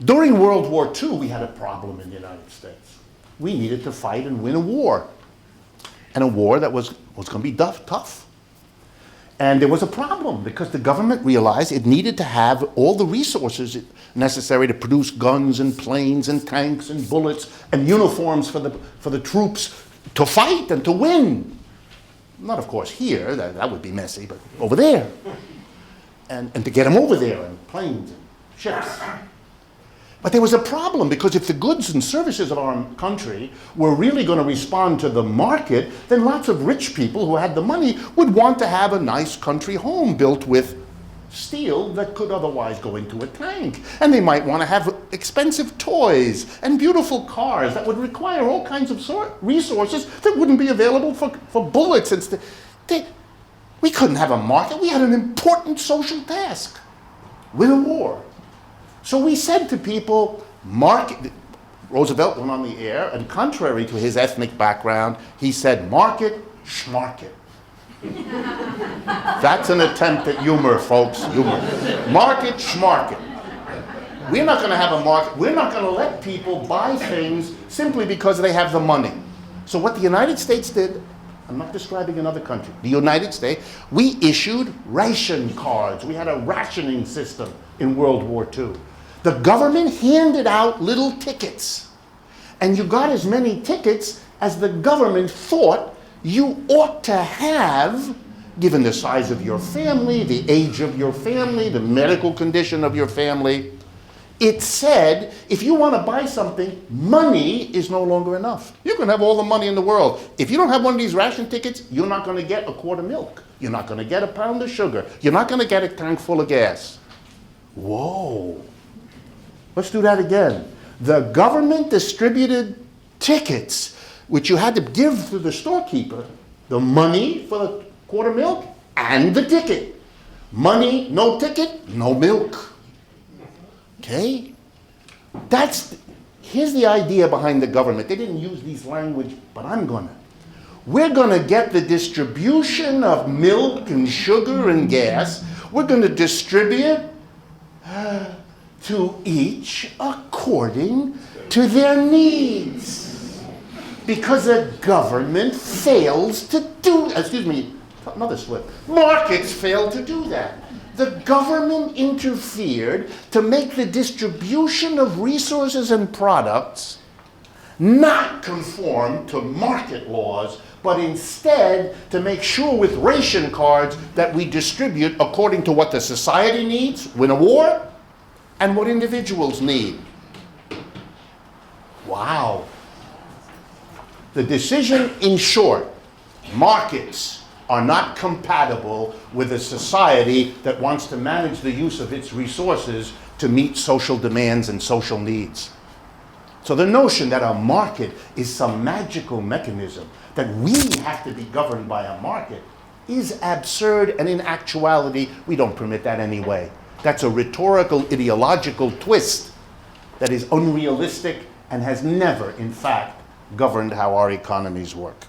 During World War II, we had a problem in the United States. We needed to fight and win a war. And a war that was going to be tough. And there was a problem because the government realized it needed to have all the resources necessary to produce guns and planes and tanks and bullets and uniforms for the troops to fight and to win. Not, of course, here. That would be messy, but over there. And to get them over there in planes and ships. But there was a problem because if the goods and services of our country were really going to respond to the market, then lots of rich people who had the money would want to have a nice country home built with steel that could otherwise go into a tank. And they might want to have expensive toys and beautiful cars that would require all kinds of resources that wouldn't be available for bullets. We couldn't have a market. We had an important social task. Win a war. So we said to people, Roosevelt went on the air, and contrary to his ethnic background, he said, market, schmarket. That's an attempt at humor, folks, humor. Market, schmarket. We're not going to have a market. We're not going to let people buy things simply because they have the money. So what the United States did, I'm not describing another country, the United States, we issued ration cards. We had a rationing system in World War II. The government handed out little tickets. And you got as many tickets as the government thought you ought to have, given the size of your family, the age of your family, the medical condition of your family. It said, if you want to buy something, money is no longer enough. You can have all the money in the world. If you don't have one of these ration tickets, you're not going to get a quart of milk. You're not going to get a pound of sugar. You're not going to get a tank full of gas. Whoa. Let's do that again. The government distributed tickets, which you had to give to the storekeeper, the money for the quart of milk and the ticket. Money, no ticket, no milk. Okay? Here's the idea behind the government. They didn't use these language, but I'm gonna. We're gonna get the distribution of milk and sugar and gas. We're gonna distribute to each according to their needs. Because the government fails to do, another slip. Markets fail to do that. The government interfered to make the distribution of resources and products not conform to market laws, but instead to make sure with ration cards that we distribute according to what the society needs, win a war, and what individuals need. Wow. The decision, in short, markets are not compatible with a society that wants to manage the use of its resources to meet social demands and social needs. So the notion that a market is some magical mechanism, that we have to be governed by a market, is absurd, and in actuality, we don't permit that anyway. That's a rhetorical, ideological twist that is unrealistic and has never, in fact, governed how our economies work.